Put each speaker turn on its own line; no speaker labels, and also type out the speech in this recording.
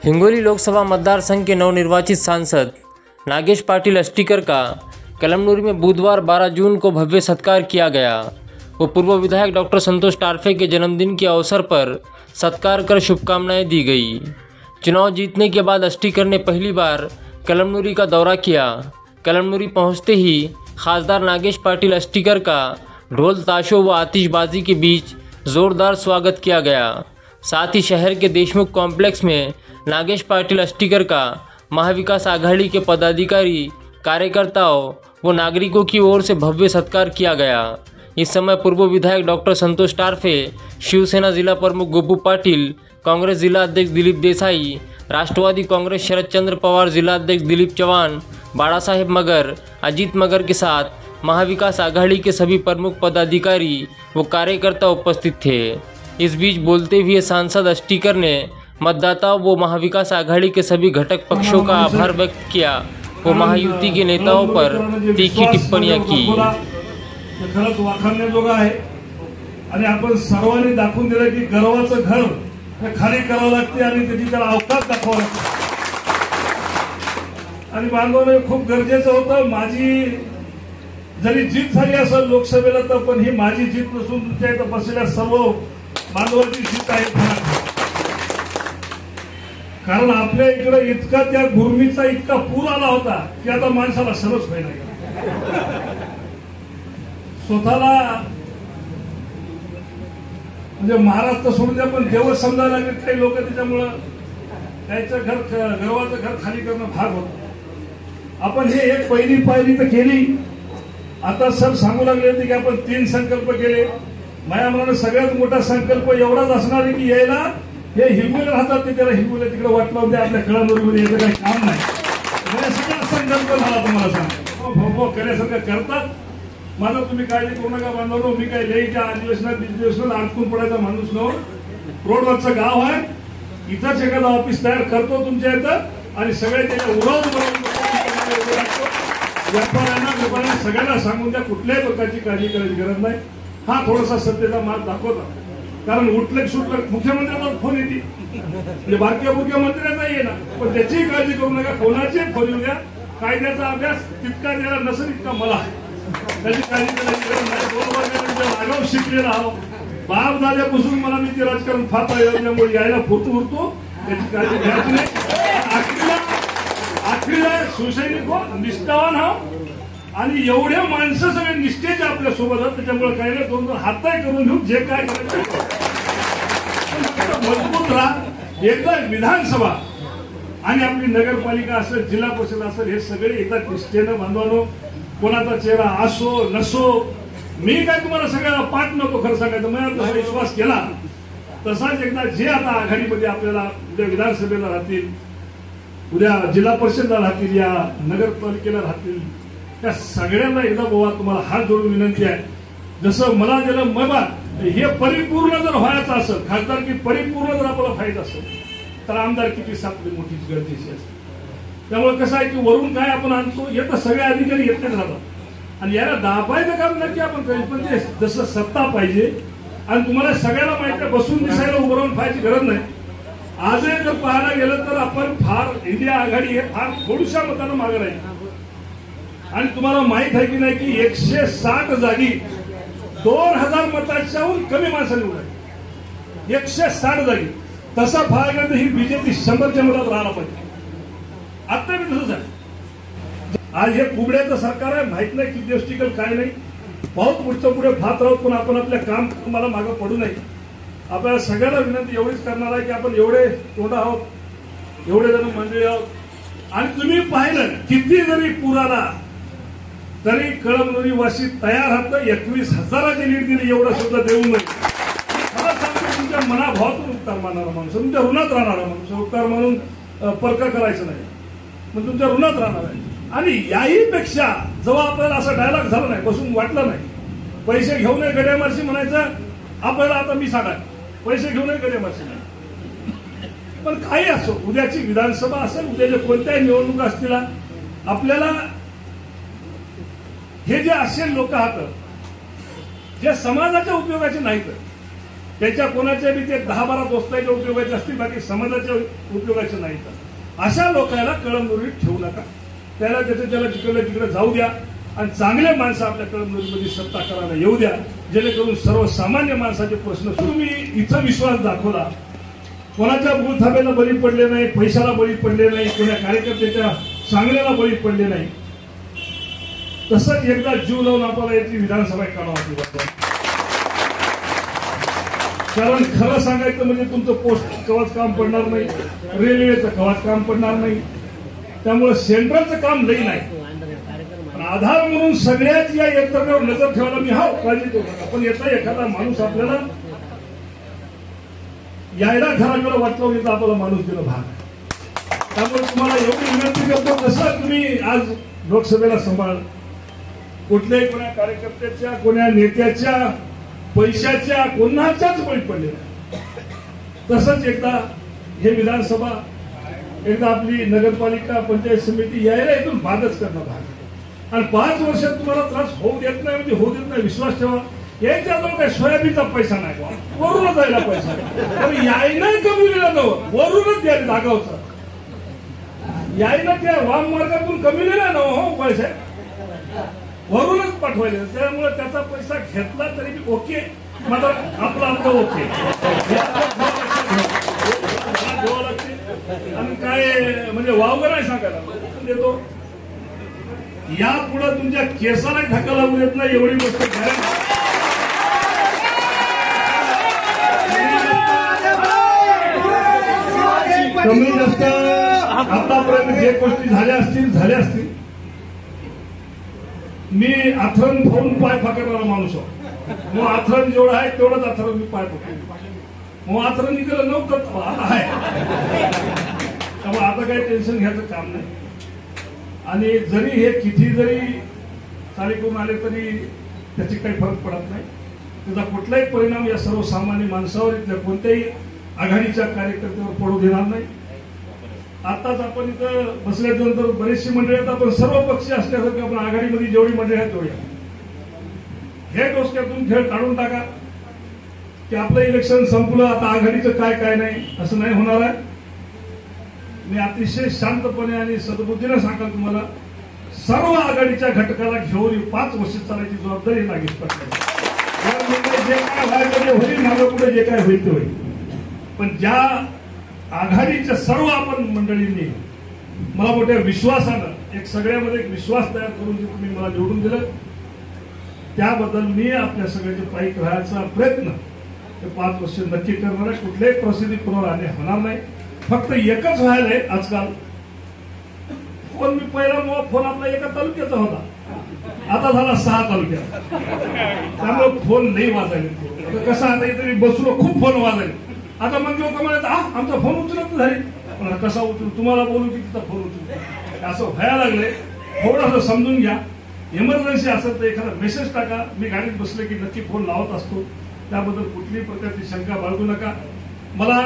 हिंगोली लोकसभा मतदार संघ के नवनिर्वाचित सांसद नागेश पाटिल अस्टीकर का कलमनुरी में बुधवार 12 जून को भव्य सत्कार किया गया। वो पूर्व विधायक डॉक्टर संतोष टारफे के जन्मदिन के अवसर पर सत्कार कर शुभकामनाएं दी गई। चुनाव जीतने के बाद अस्टीकर ने पहली बार कलमनुरी का दौरा किया। कलमनुरी पहुंचते ही खासदार नागेश पाटिल अस्टीकर का ढोल ताशों व आतिशबाजी के बीच जोरदार स्वागत किया गया। साथ ही शहर के देशमुख कॉम्प्लेक्स में नागेश पाटिल अस्टीकर का महाविकास आघाड़ी के पदाधिकारी, कार्यकर्ताओं व नागरिकों की ओर से भव्य सत्कार किया गया। इस समय पूर्व विधायक डॉक्टर संतोष टारफे, शिवसेना जिला प्रमुख गोपू पाटिल, कांग्रेस जिला अध्यक्ष दिलीप देसाई, राष्ट्रवादी कांग्रेस शरद चंद्र पवार जिला अध्यक्ष दिलीप चौहान, बाड़ा साहेब मगर, अजीत मगर के साथ महाविकास आघाड़ी के सभी प्रमुख पदाधिकारी व कार्यकर्ता उपस्थित थे। इस बीच बोलते हुए सांसद अस्टीकर ने मतदाताओं व महाविकास आघाड़ी के सभी घटक पक्षों का आभार व्यक्त किया व महायुति के नेताओं पर तीखी टिप्पणियां की।
खरंच वाखाणण्याजोगा आहे आणि आपण सर्वांनी दाखवून दिलं की गर्वाचं घर हे खाली करावं लागते आणि त्याची त्याला अवकाश दाखवावा लागतो। आणि बांधवांनो, खूप गरजेचं होतं। माझी जरी जीत झाली असेल लोकसभेला, तर पण ही माझी जीत नसून तुमच्या इथं बसलेल्या सर्व बांधवांची जीत आहे। कारण आपल्या इकडे इतका त्या गुरमीचा इतका पूर आला होता की आता माणसाला सरस व्हायला गेला। स्वतःला म्हणजे महाराष्ट्र सोडून द्या, पण देव समजायला लागले काही लोक, त्याच्यामुळं त्याचं गर्वाचं घर खाली करणं भाग होतं। आपण हे एक पहिली पायरी तर केली। आता सर सांगू लागले होते की आपण 3 संकल्प केले। माझ्या मनाने सगळ्यात मोठा संकल्प एवढाच असणार आहे की यायला हे हिंगोलीला राहतात ते त्याला हिंगोली तिकडे वाटलं होते, आपल्या कळमनुरीमध्ये याचं काही काम नाही। सगळा संकल्प झाला। तुम्हाला सांग भो करण्यासारखं करतात। माझं तुम्ही काळजी करू नका बांधवांनो, मी काय लईच्या अधिवेशनात अडकून पडायचा माणूस नव्हतो। रोडवरचं गाव आहे, इथंच एखादा ऑफिस तयार करतो तुमच्या इथं आणि सगळे त्याच्या उडवून व्यापाऱ्यांना सगळ्यांना सांगून द्या, कुठल्याही प्रकारची काळजी करायची गरज नाही। हा थोडासा सत्तेचा मार्ग दाखवता, कारण उठले सुटले मुख्यमंत्र्यांचा फोन येते, म्हणजे भारतीय मुख्यमंत्र्यांचा ये ना, पण त्याची काळजी करू नका। कोणाची फोन येऊ द्या, कायद्याचा अभ्यास तितका द्यायला नसेल इतका मला आहे, त्याची काळजी करायची गरज नाही। 2 वर्षानंतर आगाऊ शिकलेला आहो, बाप झाल्यापासून मला मी ते राजकारण फार यामुळे यायला फुटू उरतो, त्याची काळजी घ्यायची नाही। आखरीला शिवसैनिक हो, निष्ठावान हो, आणि एवढे माणसं सगळे निष्ठेचे आपल्या सोबत आहेत, त्याच्यामुळे काही नाही 2 हातही करून घेऊन जे काय करायचं मजबूत राहा। एकदा विधानसभा आणि आपली नगरपालिका असेल, जिल्हा परिषद असेल, हे सगळे एकदा निष्ठेनं बांधवानो, कोणाचा चेहरा असो नसो, मी काय तुम्हाला सगळ्याला पाठ नको खरं सांगायचं, मी तसा विश्वास केला तसाच एकदा जे आता आघाडीमध्ये आपल्याला उद्या विधानसभेला राहतील, उद्या जिल्हा परिषदला राहतील, या नगरपालिकेला राहतील, त्या सगळ्यांना एकदा बाबा तुम्हाला हात जोडून विनंती आहे, जसं मला दिलं बाबा हे परिपूर्ण जर व्हायचं असेल, खासदारकी परिपूर्ण जर आपल्याला व्हायचं असेल, तर आमदारकीची साथ मोठी गरजेची असते। त्यामुळे कसं आहे की वरून काय आपण आणतो, येतं सगळे अधिकारी येतच राहतात आणि याला दाबायचं काम नक्की आपण करेल, पण ते जसं सत्ता पाहिजे आणि तुम्हाला सगळ्याला माहिती आहे, बसून दिसायला उभं राहून पाहायची गरज नाही। आजही जर पाहायला गेलं तर आपण फार इंडिया आघाडी हे फार थोड्याशा मतानं मागे राहील आणि तुम्हाला माहित आहे की नाही की 160 जागी 2000 मताच्याहून कमी माणसांनी उडाली, 160 जागी। तसा पाहायला गेलं तर ही बीजेपी 100च्या मतात राहायला पाहिजे। आता मी तसंच आहे। आज हे कुबड्याचं सरकार आहे, माहित नाही किती दिवस टिकल काय नाही, बहुत पुढचं पुढे फात राहत, पण आपण आपल्या काम तुम्हाला मागं पडू नये। आपल्याला सगळ्यांना विनंती एवढीच करणार आहे की आपण एवढे तोंड आहोत, एवढे जण मंडळी आहोत, आणि तुम्ही पाहिलं किती जरी पूर आला तरी कळमनुरी वासी तयार आहात। 21,000ची लीड दिली, एवढं सुद्धा देऊ नये। मला सांगतो, तुमच्या मनाभावातून उपकार मानणारा माणूस, तुमच्या ऋणात राहणारा माणूस, उपकार म्हणून परका करायचं नाही, पण तुमच्या ऋणात राहणार आहे। आणि याही पेक्षा जेव्हा आपल्याला असा डायलॉग झाला नाही, बसून वाटलं नाही, पैसे घेऊ नये गड्या मारशी म्हणायचं आपल्याला, आता मी सांगा पैसे घेऊ नये गड्या मारशी नाही, पण काही असो, उद्याची विधानसभा असेल, उद्याच्या कोणत्याही निवडणुका असतील, आपल्याला हे जे असेल लोक आहात जे समाजाच्या उपयोगाचे नाहीत, त्याच्या कोणाच्या बी ते 10-12 दोस्तांच्या उपयोगाचे असतील, बाकी समाजाच्या उपयोगाचे नाहीत. अशा लोकांना कळमनुरीत ठेवू नका. त्याला तिकडे जाऊ द्या आणि चांगले माणसं आपल्या कळमनुरीमध्ये सत्ता करायला येऊ द्या, जेणेकरून सर्वसामान्य माणसाचे प्रश्न. तुम्ही इथं विश्वास दाखवला, कोणाच्या भूलथापेला बळी पडले नाही, पैशाला बळी पडले नाही, कोणा कार्यकर्त्याच्या सांगण्याला बळी पडले नाही. तसंच एकदा जीव लावून आपल्याला याची विधानसभा काढावी. कारण खरं सांगायचं म्हणजे तुमचं पोस्ट कवाच काम पडणार नाही, रेल्वेचं कवाच काम पडणार नाही, त्यामुळे सेंट्रलचं काम लई नाही. आधार म्हणून सगळ्याच या यंत्रणेवर नजर ठेवायला मी काळजी करू नका. पण येता एखादा माणूस आपल्याला यायला घराकडे वाटलं येतं आपल्याला माणूस दिलं भाग. त्यामुळे तुम्हाला एवढी विनंती करतो, कसं तुम्ही आज लोकसभेला सांभाळ, कुठल्याही कोणा कार्यकर्त्याच्या, कोणा नेत्याच्या पैशाच्या कोणाच्याच बळी पडले नाही. तसंच एकदा हे विधानसभा, एकदा आपली नगरपालिका, पंचायत समिती यायला इथून बादच करणं भाग. आणि 5 वर्षात तुम्हाला त्रास होऊ देत नाही म्हणजे होऊ देत नाही, विश्वास ठेवा. याच्याजवळ काय सोयाबीनचा पैसा नाही, वरूनच जायला पैसा. तर यायनं कमविलेला नवं, वरूनच द्यायला जागावचा. यायनं त्या वाम मार्गातून कमविलेला नवं हो पैसा, वरूनच पाठवायला. त्यामुळे त्याचा पैसा घेतला तरी ओके, मात्र आपलं ओके. आणि काय म्हणजे वावगं नाही सांगायला देतो. यापुढे तुमच्या केसाला धक्का लागू देत नाही, एवढी गोष्ट कमी जास्त आतापर्यंत जे गोष्टी झाल्या असतील. मी आथरण खाऊन पाय फाकरणारा माणूस आहे. मग आथरण जेवढं आहे तेवढंच आथरण मी पाय फाकतो. मग आथरण निघालं नव्हतं, आता आहे. त्यामुळे आता काही टेन्शन घ्यायचं काम नाही. आणि जरी हे किती जरी चाली करून आले तरी त्याचे काही फरक पडत नाही. त्याचा कुठलाही परिणाम या सर्वसामान्य माणसावर, इथल्या कोणत्याही आघाडीच्या कार्यकर्त्यावर पडू देणार नाही. आताच आपण इथं बसल्यानंतर बरेचशी मंडळी आहेत, आपण सर्व पक्ष असल्यासारखं आपण आघाडीमध्ये जेवढी मंडळी आहेत तेवढी. हे डोसक्यातून खेळ काढून टाका की आपलं इलेक्शन संपलं, आता आघाडीचं काय नाही, असं नाही होणार आहे. मी अतिशय शांतपणे आणि सद्बुद्धीने सांगाल तुम्हाला, सर्व आघाडीच्या घटकाला घेऊन 5 वर्ष चालायची जबाबदारी लागेल पडते. जे काय व्हायचं ते होईल, माझं पुढे जे काय होईल ते होईल. पण ज्या आघाडीच्या सर्व आपण मंडळींनी मला मोठ्या विश्वासानं एक सगळ्यामध्ये एक विश्वास तयार करून जे तुम्ही मला निवडून दिलं, त्याबद्दल मी आपल्या सगळ्याचे पायीक राहायचा प्रयत्न 5 वर्ष नक्की करणार आहे. कुठल्याही परिस्थिती पुनरावृत्ती होणार नाही. फक्त एकच व्हायलंय आजकाल, फोन मी पहिला फोन आपला एका तालुक्याचा होता, आता झाला 6 तालुक्यात. त्यामुळे फोन नाही वाजायला. कसं आता इथे मी बसलो, खूप फोन वाजायला. आता मग लोक म्हणत आमचा फोन उचलत झाली, पण कसा उचलू, तुम्हाला बोलू की तिचा फोन उचलू, असं व्हायला लागले. थोडंसं समजून घ्या. इमर्जन्सी असेल तर एखादा मेसेज टाका. मी गाडीत बसले की नक्की फोन लावत असतो. त्याबद्दल कुठलीही प्रकारची शंका बाळगू नका. मला